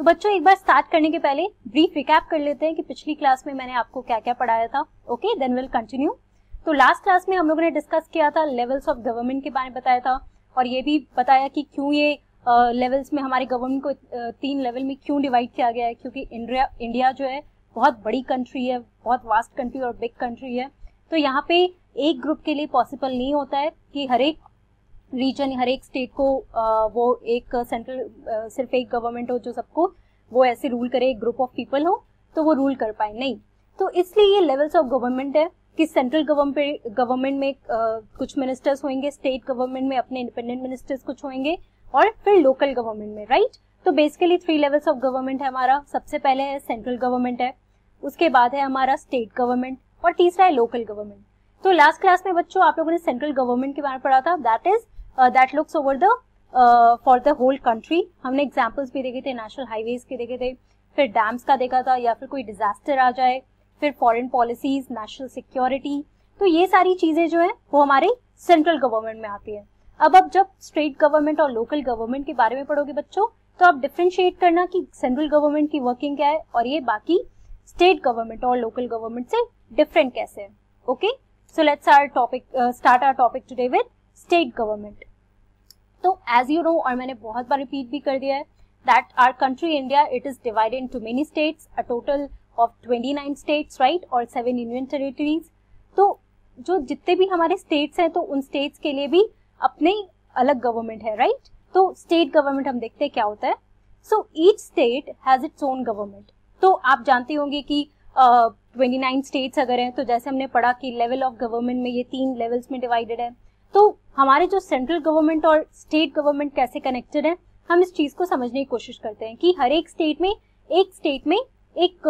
तो बच्चों एक बार स्टार्ट करने के पहले ब्रीफ रिकैप कर लेते हैं कि पिछली क्लास में मैंने आपको क्या क्या पढ़ाया था। Okay, then will continue. तो लास्ट क्लास में हम लोगों ने डिस्कस किया था लेवल्स ऑफ गवर्नमेंट के बारे में बताया था, और ये भी बताया कि क्यों ये लेवल्स में हमारे गवर्नमेंट को 3 लेवल में क्यों डिवाइड किया गया है, क्योंकि इंडिया जो है बहुत बड़ी कंट्री है, बहुत वास्ट कंट्री और बिग कंट्री है। तो यहाँ पे एक ग्रुप के लिए पॉसिबल नहीं होता है कि हर एक रीजन, हर एक स्टेट को वो एक सेंट्रल सिर्फ एक गवर्नमेंट हो जो सबको वो ऐसे रूल करे, एक ग्रुप ऑफ पीपल हो तो वो रूल कर पाए, नहीं। तो इसलिए ये लेवल्स ऑफ गवर्नमेंट है कि सेंट्रल गवर्नमेंट में कुछ मिनिस्टर्स होंगे, स्टेट गवर्नमेंट में अपने इंडिपेंडेंट मिनिस्टर्स कुछ होंगे, और फिर लोकल गवर्नमेंट में, राइट। तो बेसिकली 3 लेवल्स ऑफ गवर्नमेंट है हमारा। सबसे पहले है सेंट्रल गवर्नमेंट है, उसके बाद है हमारा स्टेट गवर्नमेंट, और तीसरा है लोकल गवर्नमेंट। तो लास्ट क्लास में बच्चों आप लोगों ने सेंट्रल गवर्नमेंट के बारे में पढ़ा था, that looks over the for the whole country. हमने एग्जाम्पल्स भी देखे थे, नेशनल हाईवेज के देखे थे, फिर डैम्स का देखा था, या फिर कोई डिजास्टर आ जाए, फिर फॉरेन पॉलिसीज, नेशनल सिक्योरिटी। तो ये सारी चीजें जो है वो हमारे सेंट्रल गवर्नमेंट में आती है। अब जब स्टेट गवर्नमेंट और लोकल गवर्नमेंट के बारे में पढ़ोगे बच्चों, तो आप डिफरेंशिएट करना कि सेंट्रल गवर्नमेंट की वर्किंग क्या है और ये बाकी स्टेट गवर्नमेंट और लोकल गवर्नमेंट से डिफरेंट कैसे है। Okay, so let's start our topic today with state government. तो एज यू नो, और मैंने बहुत बार रिपीट भी कर दिया है, that our country India it is divided into many states, a total of 29 states, right, और 7 यूनियन टेरिटरीज। तो जो जितने भी हमारे स्टेट्स हैं तो उन स्टेट्स के लिए भी अपने अलग गवर्नमेंट है, राइट। तो स्टेट गवर्नमेंट हम देखते हैं क्या होता है। So each state has its own government. तो आप जानते होंगे कि 29 स्टेट्स अगर हैं, तो जैसे हमने पढ़ा कि लेवल ऑफ गवर्नमेंट में ये 3 लेवल्स में डिवाइडेड है। तो हमारे जो सेंट्रल गवर्नमेंट और स्टेट गवर्नमेंट कैसे कनेक्टेड है, हम इस चीज को समझने की कोशिश करते हैं कि हर एक स्टेट में एक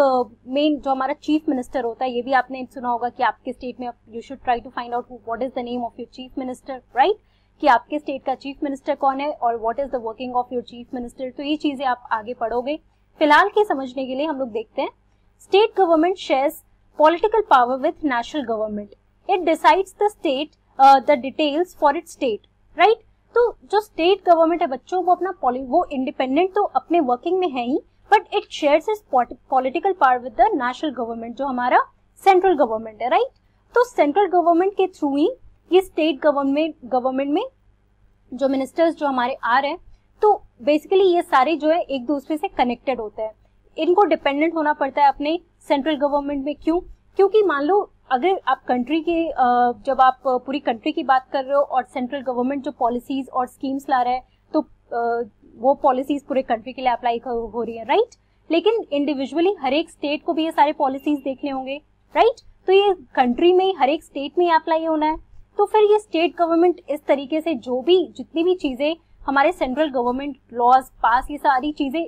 मेन जो हमारा चीफ मिनिस्टर होता है। ये भी आपने सुना होगा कि आपके स्टेट में you should try to find out what is the name of your chief minister, right, कि आपके स्टेट का चीफ मिनिस्टर कौन है और what is the working of your chief minister. तो ये चीजें आप आगे पढ़ोगे। फिलहाल के समझने के लिए हम लोग देखते हैं state government shares political power with national government. It decides the state the details for its state, right. तो जो स्टेट गवर्नमेंट है बच्चों, वो अपना वो इंडिपेंडेंट तो अपने वर्किंग में है ही, but it shares its political power with the national government जो हमारा सेंट्रल गवर्नमेंट है, राइट। तो सेंट्रल गवर्नमेंट के थ्रू ही ये स्टेट गवर्नमेंट में जो मिनिस्टर्स जो हमारे आ रहे हैं, तो बेसिकली ये सारे जो है एक दूसरे से कनेक्टेड होते हैं। इनको डिपेंडेंट होना पड़ता है अपने सेंट्रल गवर्नमेंट में। क्यों? क्योंकि मान लो अगर आप कंट्री के जब आप पूरी कंट्री की बात कर रहे हो और सेंट्रल गवर्नमेंट जो पॉलिसीज और स्कीम्स ला रहा है, तो वो पॉलिसीज पूरे कंट्री के लिए अप्लाई हो रही है, राइट। लेकिन इंडिविजुअली हर एक स्टेट को भी ये सारे पॉलिसीज देखने होंगे, राइट। तो ये कंट्री में हर एक स्टेट में अप्लाई होना है। तो फिर ये स्टेट गवर्नमेंट इस तरीके से जितनी भी चीजें हमारे सेंट्रल गवर्नमेंट लॉज पास, ये सारी चीजें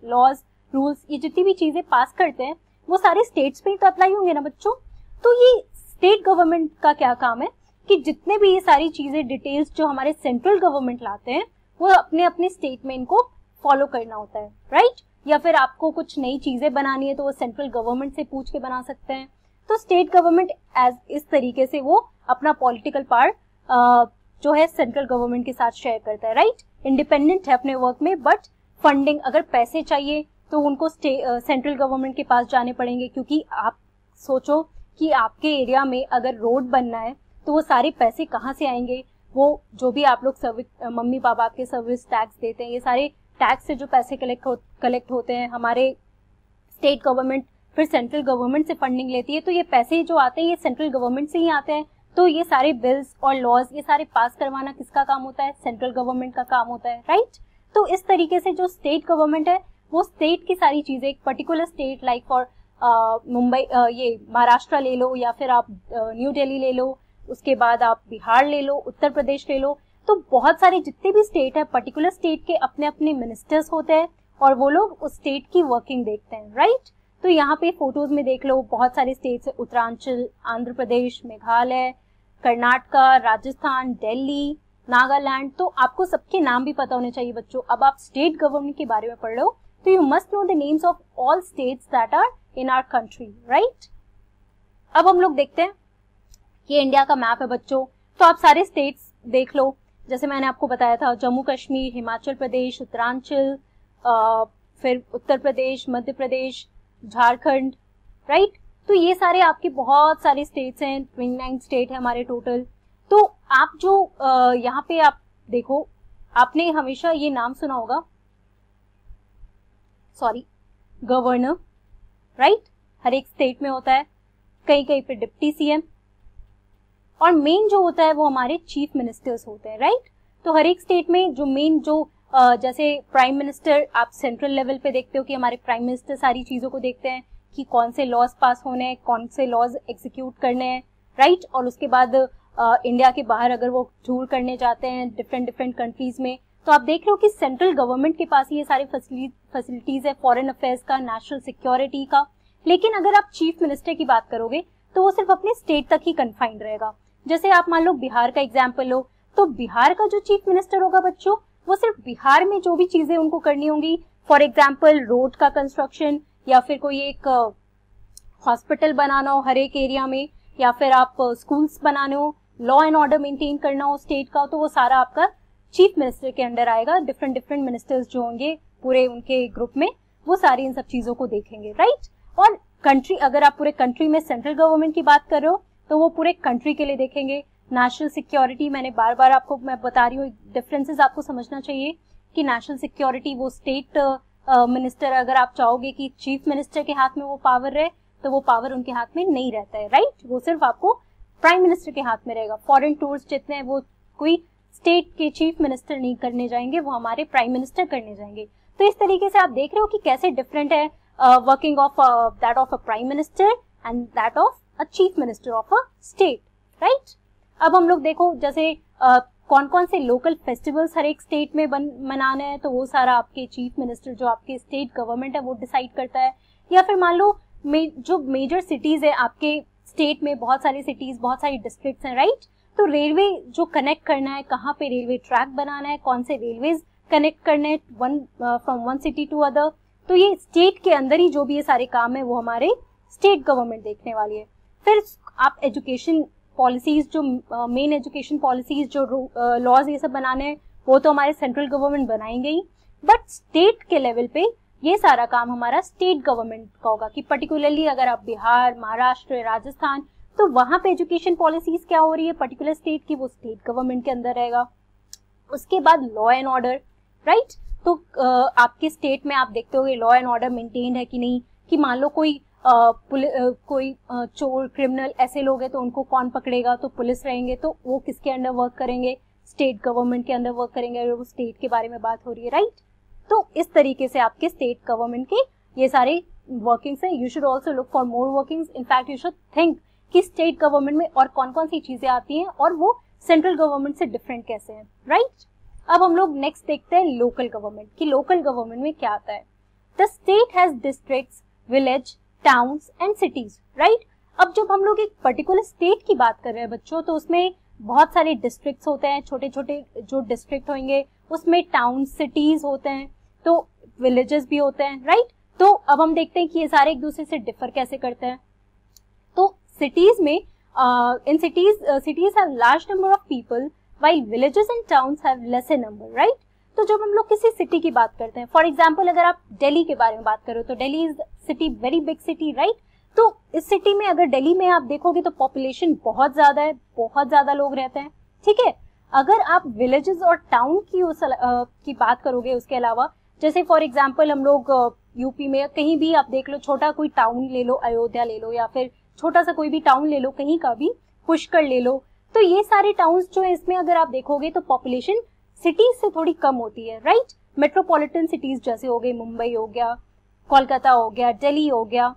लॉज रूल्स, ये जितनी भी चीजें पास करते हैं वो सारे स्टेट्स में तो अप्लाई होंगे ना बच्चों। तो ये स्टेट गवर्नमेंट का क्या काम है कि जितने भी ये सारी चीजें डिटेल्स जो हमारे सेंट्रल गवर्नमेंट लाते हैं वो अपने अपने स्टेट में इनको फॉलो करना होता है, राइट। या फिर आपको कुछ नई चीजें बनानी है तो वो सेंट्रल गवर्नमेंट से पूछ के बना सकते हैं। तो स्टेट गवर्नमेंट इस तरीके से वो अपना पॉलिटिकल पार्ट जो है सेंट्रल गवर्नमेंट के साथ शेयर करता है, राइट। इंडिपेंडेंट है अपने वर्क में, बट फंडिंग, अगर पैसे चाहिए तो उनको सेंट्रल गवर्नमेंट के पास जाने पड़ेंगे। क्योंकि आप सोचो कि आपके एरिया में अगर रोड बनना है तो वो सारे पैसे कहाँ से आएंगे? वो जो भी आप लोग मम्मी पापा आपके सर्विस टैक्स देते हैं, ये सारे टैक्स से जो पैसे कलेक्ट होते हैं, हमारे स्टेट गवर्नमेंट फिर सेंट्रल गवर्नमेंट से फंडिंग लेती है। तो ये पैसे जो आते हैं ये सेंट्रल गवर्नमेंट से ही आते हैं। तो ये सारे बिल्स और लॉज ये सारे पास करवाना किसका काम होता है? सेंट्रल गवर्नमेंट का काम होता है, राइट। तो इस तरीके से जो स्टेट गवर्नमेंट है वो स्टेट की सारी चीजें, एक particular state like for Mumbai, ये महाराष्ट्र ले लो, या फिर आप न्यू दिल्ली ले लो, उसके बाद आप बिहार ले लो, उत्तर प्रदेश ले लो। तो बहुत सारे जितने भी स्टेट है, पर्टिकुलर स्टेट के अपने अपने मिनिस्टर्स होते हैं और वो लोग उस स्टेट की वर्किंग देखते हैं, राइट। तो यहाँ पे फोटोज में देख लो, बहुत सारे स्टेट्स है, उत्तरांचल, आंध्र प्रदेश, मेघालय, कर्नाटका, राजस्थान, दिल्ली, नागालैंड। तो आपको सबके नाम भी पता होने चाहिए बच्चों। अब आप स्टेट गवर्नमेंट के बारे में पढ़ रहे हो तो you must know the names of all states that are in our country, right. अब हम लोग देखते हैं, ये इंडिया का मैप है बच्चों। तो आप सारे स्टेट्स देख लो, जैसे मैंने आपको बताया था, जम्मू कश्मीर, हिमाचल प्रदेश, उत्तरांचल, फिर उत्तर प्रदेश, मध्य प्रदेश, झारखंड, राइट। तो ये सारे आपके बहुत सारे स्टेट्स हैं, 29 स्टेट है हमारे टोटल। तो आप जो यहाँ पे आप देखो, आपने हमेशा ये नाम सुना होगा, सॉरी, गवर्नर, राइट, हर एक स्टेट में होता है, कहीं कहीं पे डिप्टी सीएम, और मेन जो होता है वो हमारे चीफ मिनिस्टर्स होते हैं, राइट। तो हर एक स्टेट में जो मेन जो जैसे प्राइम मिनिस्टर, आप सेंट्रल लेवल पे देखते हो कि हमारे प्राइम मिनिस्टर सारी चीजों को देखते हैं कि कौन से लॉज पास होने हैं, कौन से लॉज एग्जीक्यूट करने हैं, राइट। और उसके बाद इंडिया के बाहर अगर वो टूर करने जाते हैं डिफरेंट कंट्रीज में, तो आप देख रहे हो कि सेंट्रल गवर्नमेंट के पास ये सारे फैसिलिटीज है, फॉरेन अफेयर्स का, नेशनल सिक्योरिटी का। लेकिन अगर आप चीफ मिनिस्टर की बात करोगे तो वो सिर्फ अपने स्टेट तक ही कन्फाइंड रहेगा। जैसे आप मान लो बिहार का एग्जाम्पल लो, तो बिहार का जो चीफ मिनिस्टर होगा बच्चों, वो सिर्फ बिहार में जो भी चीजें उनको करनी होंगी, फॉर एग्जाम्पल रोड का कंस्ट्रक्शन, या फिर कोई एक हॉस्पिटल बनाना हो हर एक एरिया में, या फिर आप स्कूल्स बनाने हो, लॉ एंड ऑर्डर मेंटेन करना हो स्टेट का, तो वो सारा आपका चीफ मिनिस्टर के अंडर आएगा। डिफरेंट मिनिस्टर्स जो होंगे पूरे उनके ग्रुप में, वो सारी इन सब चीजों को देखेंगे, राइट। और कंट्री, अगर आप पूरे कंट्री में सेंट्रल गवर्नमेंट की बात कर रहे हो तो वो पूरे कंट्री के लिए देखेंगे। नेशनल सिक्योरिटी, मैंने बार बार आपको मैं बता रही हूँ, डिफरेंसेस आपको समझना चाहिए कि नेशनल सिक्योरिटी वो स्टेट मिनिस्टर, अगर आप चाहोगे कि चीफ मिनिस्टर के हाथ में वो पावर रहे तो वो पावर उनके हाथ में नहीं रहता है, राइट। वो सिर्फ आपको प्राइम मिनिस्टर के हाथ में रहेगा। फॉरेन टूर्स जितने हैं वो कोई स्टेट के चीफ मिनिस्टर नहीं करने जाएंगे, वो हमारे प्राइम मिनिस्टर करने जाएंगे। तो इस तरीके से आप देख रहे हो कि कैसे डिफरेंट है working of that of a prime minister and that of a chief minister of a state, right. अब हम लोग देखो जैसे कौन कौन से लोकल फेस्टिवल्स हर एक स्टेट में मनाने हैं, तो वो सारा आपके चीफ मिनिस्टर जो आपके स्टेट गवर्नमेंट है वो डिसाइड करता है। या फिर मान लो जो मेजर सिटीज है आपके स्टेट में, बहुत सारी सिटीज, बहुत सारी डिस्ट्रिक्ट्स हैं, राइट। तो रेलवे जो कनेक्ट करना है, कहाँ पे रेलवे ट्रैक बनाना है, कौन से रेलवेज कनेक्ट करने हैं from one city to other, तो ये स्टेट के अंदर ही जो भी ये सारे काम है वो हमारे स्टेट गवर्नमेंट देखने वाली है। फिर आप एजुकेशन पॉलिसीज, जो मेन एजुकेशन पॉलिसीज, जो लॉज ये सब बनाने हैं, वो तो हमारे सेंट्रल गवर्नमेंट बनाएंगे ही, बट स्टेट के लेवल पे ये सारा काम हमारा स्टेट गवर्नमेंट का होगा। कि पर्टिकुलरली अगर आप बिहार, महाराष्ट्र, राजस्थान, तो वहां पे एजुकेशन पॉलिसीज क्या हो रही है पर्टिकुलर स्टेट की, वो स्टेट गवर्नमेंट के अंदर रहेगा। उसके बाद लॉ एंड ऑर्डर, राइट। तो आपके स्टेट में आप देखते हो लॉ एंड ऑर्डर मेंटेन है कि नहीं, कि मान लो कोई चोर, क्रिमिनल ऐसे लोग हैं तो उनको कौन पकड़ेगा, तो पुलिस रहेंगे, तो वो किसके अंडर वर्क करेंगे, स्टेट गवर्नमेंट के अंडर वर्क करेंगे, अगर वो स्टेट के बारे में बात हो रही है, राइट। तो इस तरीके से आपके स्टेट गवर्नमेंट के ये सारे वर्किंग्स है। You should also look for more workings, in fact you should think कि स्टेट गवर्नमेंट में और कौन कौन सी चीजें आती हैं और वो सेंट्रल गवर्नमेंट से डिफरेंट कैसे हैं, राइट। अब हम लोग नेक्स्ट देखते हैं लोकल गवर्नमेंट, कि लोकल गवर्नमेंट में क्या आता है। The state has districts, village, towns and cities, right. अब जब हम लोग एक पर्टिकुलर स्टेट की बात कर रहे हैं बच्चों, तो उसमें बहुत सारे डिस्ट्रिक्ट्स होते हैं, छोटे छोटे जो डिस्ट्रिक्ट होंगे उसमें टाउन, सिटीज होते हैं, तो विलेजेस भी होते हैं, राइट। तो अब हम देखते हैं कि ये सारे एक दूसरे से डिफर कैसे करते हैं। तो सिटीज में इन cities have large number of people while villages and towns have lesser number, right? तो जब हम लोग किसी सिटी की बात करते हैं, फॉर एग्जाम्पल अगर आप दिल्ली के बारे में बात करो तो Delhi is city, very big city, right. तो इस सिटी में अगर दिल्ली में आप देखोगे तो पॉपुलेशन बहुत ज्यादा है, बहुत ज्यादा लोग रहते हैं, ठीक है। अगर आप विलेजेस और टाउन की बात करोगे उसके अलावा, जैसे फॉर एग्जाम्पल हम लोग यूपी में कहीं भी आप देख लो, छोटा कोई टाउन ले लो, अयोध्या ले लो, या फिर छोटा सा कोई भी टाउन ले लो, कहीं का भी, पुष्कर ले लो, तो ये सारे टाउन्स जो है इसमें अगर आप देखोगे तो पॉपुलेशन सिटीज से थोड़ी कम होती है, राइट। मेट्रोपॉलिटन सिटीज जैसे हो गई, मुंबई हो गया, कोलकाता हो गया, दिल्ली हो गया,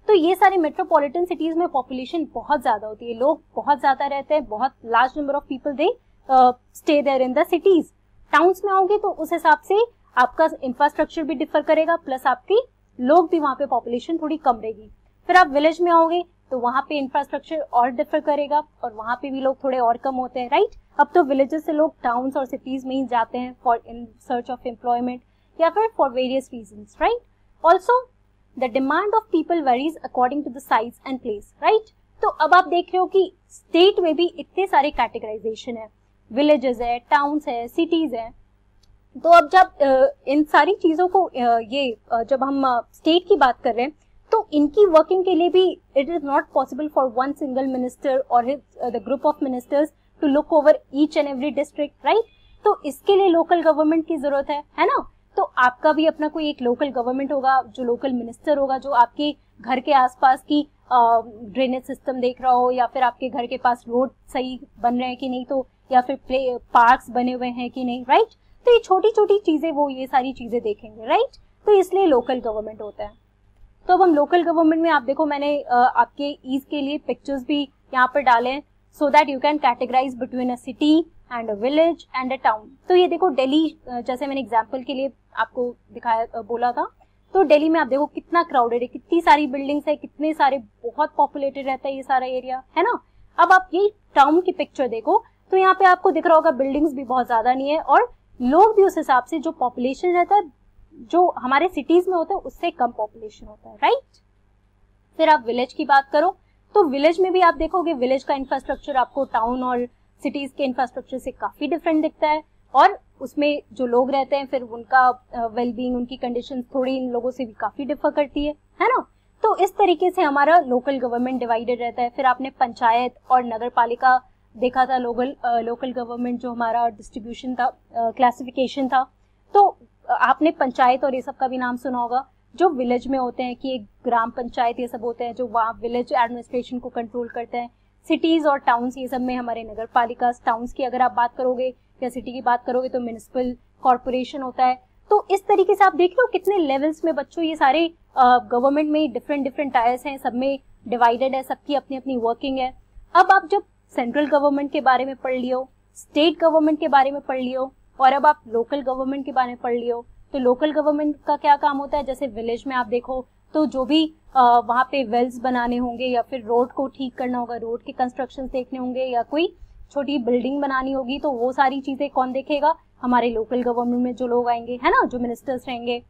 तो ये सारे मेट्रोपॉलिटन सिटीज में पॉपुलेशन बहुत ज्यादा होती है, लोग बहुत ज्यादा रहते हैं, बहुत large number of people they stay there in the cities. Towns में आओगे तो उस हिसाब से आपका इंफ्रास्ट्रक्चर भी डिफर करेगा, प्लस आपकी लोग भी वहां पे पॉपुलेशन थोड़ी कम रहेगी। फिर आप विलेज में आओगे तो वहां पे इंफ्रास्ट्रक्चर और डिफर करेगा और वहां पे भी लोग थोड़े और कम होते हैं, राइट। अब तो विलेजेस से लोग टाउन्स और सिटीज में ही जाते हैं for in search of employment या फिर for various reasons, right. Also the demand of people varies according to the size and place, right. तो अब आप देख रहे हो कि स्टेट में भी इतने सारे कैटेगराइजेशन है, विलेजेस है, टाउन्स है, सिटीज है, तो अब जब इन सारी चीजों को जब हम स्टेट की बात कर रहे हैं तो इनकी वर्किंग के लिए भी it is not possible for one single minister और the group of ministers to look over each and every district, right. तो इसके लिए लोकल गवर्नमेंट की जरूरत है ना। तो आपका भी अपना कोई एक लोकल गवर्नमेंट होगा, जो लोकल मिनिस्टर होगा, जो आपके घर के आसपास की ड्रेनेज सिस्टम देख रहा हो, या फिर आपके घर के पास रोड सही बन रहे हैं कि नहीं, तो या फिर पार्क्स बने हुए हैं कि नहीं, राइट। तो ये छोटी छोटी चीजें वो ये सारी चीजें देखेंगे, राइट। तो इसलिए लोकल गवर्नमेंट होता है। तो अब हम लोकल गवर्नमेंट में आप देखो मैंने आपके ईज के लिए पिक्चर्स भी यहाँ पर डाले हैं so that you can categorize between a city and a village and a town. तो ये देखो दिल्ली, जैसे मैंने एग्जांपल के लिए आपको दिखाया बोला था, तो दिल्ली में आप देखो कितना क्राउडेड है, कितनी सारी बिल्डिंग्स है, कितने सारे, बहुत पॉपुलेटेड रहता है ये सारा एरिया, है ना। अब आप ये टाउन की पिक्चर देखो तो यहाँ पे आपको दिख रहा होगा बिल्डिंग्स भी बहुत ज्यादा नहीं है और लोग भी उस हिसाब से, जो पॉपुलेशन रहता है जो हमारे सिटीज में होता है उससे कम पॉपुलेशन होता है, राइट। फिर आप विलेज की बात करो तो विलेज में भी आप देखोगे विलेज का इंफ्रास्ट्रक्चर आपको टाउन और सिटीज के इंफ्रास्ट्रक्चर से काफी डिफरेंट दिखता है और उसमें जो लोग रहते हैं फिर उनका वेलबींग, उनकी कंडीशन थोड़ी इन लोगों से भी काफी डिफर करती है ना। तो इस तरीके से हमारा लोकल गवर्नमेंट डिवाइडेड रहता है। फिर आपने पंचायत और नगर पालिका देखा था, लोकल गवर्नमेंट जो हमारा डिस्ट्रीब्यूशन था, क्लासिफिकेशन था। तो आपने पंचायत और ये सब का भी नाम सुना होगा, जो विलेज में होते हैं कि एक ग्राम पंचायत ये सब होते हैं जो वहाँ विलेज एडमिनिस्ट्रेशन को कंट्रोल करते हैं। सिटीज और टाउन्स ये सब में हमारे नगर पालिका, टाउन्स की अगर आप बात करोगे या सिटी की बात करोगे तो म्युनिसिपल कॉर्पोरेशन होता है। तो इस तरीके से आप देख लो कितने लेवल्स में बच्चों ये सारे गवर्नमेंट में डिफरेंट टायर्स हैं, सब में डिवाइडेड है, सबकी अपनी अपनी वर्किंग है। अब आप जब सेंट्रल गवर्नमेंट के बारे में पढ़ लियो, स्टेट गवर्नमेंट के बारे में पढ़ लियो और अब आप लोकल गवर्नमेंट के बारे में पढ़ लियो, तो लोकल गवर्नमेंट का क्या काम होता है, जैसे विलेज में आप देखो तो जो भी वहाँ पे वेल्स बनाने होंगे या फिर रोड को ठीक करना होगा, रोड के कंस्ट्रक्शन देखने होंगे या कोई छोटी बिल्डिंग बनानी होगी, तो वो सारी चीजें कौन देखेगा, हमारे लोकल गवर्नमेंट में जो लोग आएंगे, है ना, जो मिनिस्टर्स रहेंगे।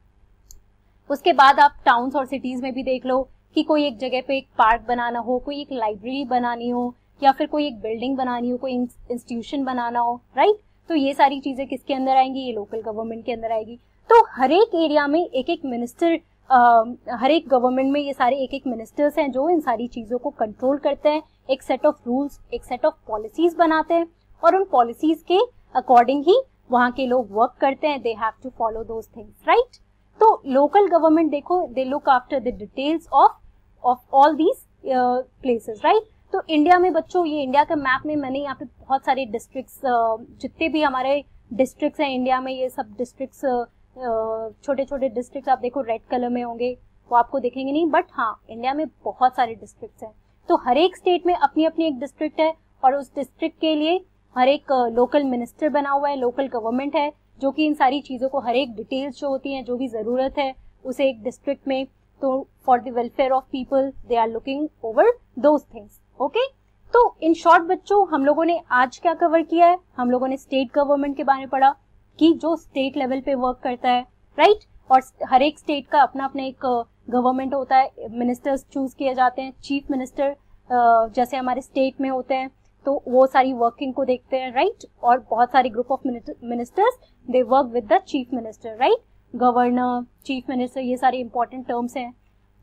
उसके बाद आप टाउन्स और सिटीज में भी देख लो कि कोई एक जगह पे एक पार्क बनाना हो, कोई एक लाइब्रेरी बनानी हो या फिर कोई एक बिल्डिंग बनानी हो, कोई इंस्टीट्यूशन बनाना हो, राइट। तो ये सारी चीजें किसके अंदर आएंगी, ये लोकल गवर्नमेंट के अंदर आएगी। तो हर एक एरिया में एक एक मिनिस्टर, हर एक गवर्नमेंट में ये सारे एक एक मिनिस्टर्स हैं जो इन सारी चीजों को कंट्रोल करते हैं, एक सेट ऑफ रूल्स, एक सेट ऑफ पॉलिसीज बनाते हैं और उन पॉलिसीज के अकॉर्डिंग ही वहां के लोग वर्क करते हैं। They have to follow those things, right. तो लोकल गवर्नमेंट देखो, they look after the details of all these places, right. तो इंडिया में बच्चों, ये इंडिया का मैप में मैंने यहाँ पे बहुत सारे डिस्ट्रिक्ट्स, जितने भी हमारे डिस्ट्रिक्ट्स हैं इंडिया में, ये सब डिस्ट्रिक्ट्स, छोटे छोटे डिस्ट्रिक्ट्स आप देखो रेड कलर में होंगे, वो आपको दिखेंगे नहीं, बट हाँ इंडिया में बहुत सारे डिस्ट्रिक्ट्स हैं। तो हर एक स्टेट में अपनी अपनी एक डिस्ट्रिक्ट है और उस डिस्ट्रिक्ट के लिए हर एक लोकल मिनिस्टर बना हुआ है, लोकल गवर्नमेंट है, जो कि इन सारी चीजों को, हर एक डिटेल्स जो होती हैं, जो भी जरूरत है उसे एक डिस्ट्रिक्ट में, तो for the welfare of people they are looking over those things, okay. तो इन शॉर्ट बच्चों हम लोगों ने आज क्या कवर किया है, हम लोगों ने स्टेट गवर्नमेंट के बारे में पढ़ा कि जो स्टेट लेवल पे वर्क करता है, राइट। और हर एक स्टेट का अपना अपना एक गवर्नमेंट होता है, मिनिस्टर्स चूज किए जाते हैं, चीफ मिनिस्टर जैसे हमारे स्टेट में होते हैं, तो वो सारी वर्किंग को देखते हैं, राइट। और बहुत सारे group of ministers they work with the chief minister, right. Governor, chief minister, ये सारे इंपॉर्टेंट टर्म्स हैं।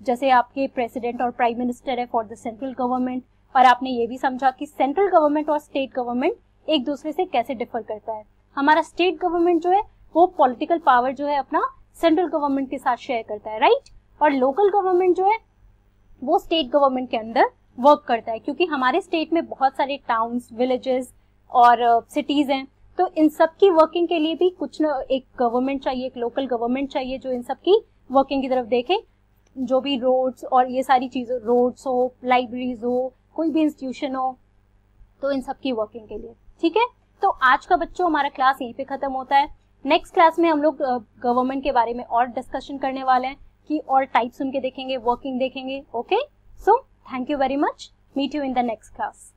जैसे आपके प्रेसिडेंट और प्राइम मिनिस्टर है फॉर द सेंट्रल गवर्नमेंट, और आपने ये भी समझा कि सेंट्रल गवर्नमेंट और स्टेट गवर्नमेंट एक दूसरे से कैसे डिफर करता है। हमारा स्टेट गवर्नमेंट जो है वो पॉलिटिकल पावर जो है अपना सेंट्रल गवर्नमेंट के साथ शेयर करता है, राइट। और लोकल गवर्नमेंट जो है वो स्टेट गवर्नमेंट के अंदर वर्क करता है, क्योंकि हमारे स्टेट में बहुत सारे टाउन्स, विलेजेस और सिटीज हैं, तो इन सब की वर्किंग के लिए भी कुछ न एक गवर्नमेंट चाहिए, एक लोकल गवर्नमेंट चाहिए जो इन सब की वर्किंग की तरफ देखे। जो भी रोड्स और ये सारी चीजें, रोड्स हो, लाइब्रेरीज हो, कोई भी इंस्टीट्यूशन हो, तो इन सब की वर्किंग के लिए, ठीक है। तो आज का बच्चों हमारा क्लास यहीं पे खत्म होता है। नेक्स्ट क्लास में हम लोग गवर्नमेंट के बारे में और डिस्कशन करने वाले हैं कि और टाइप्स उनके देखेंगे, वर्किंग देखेंगे, okay. So thank you very much, meet you in the next class.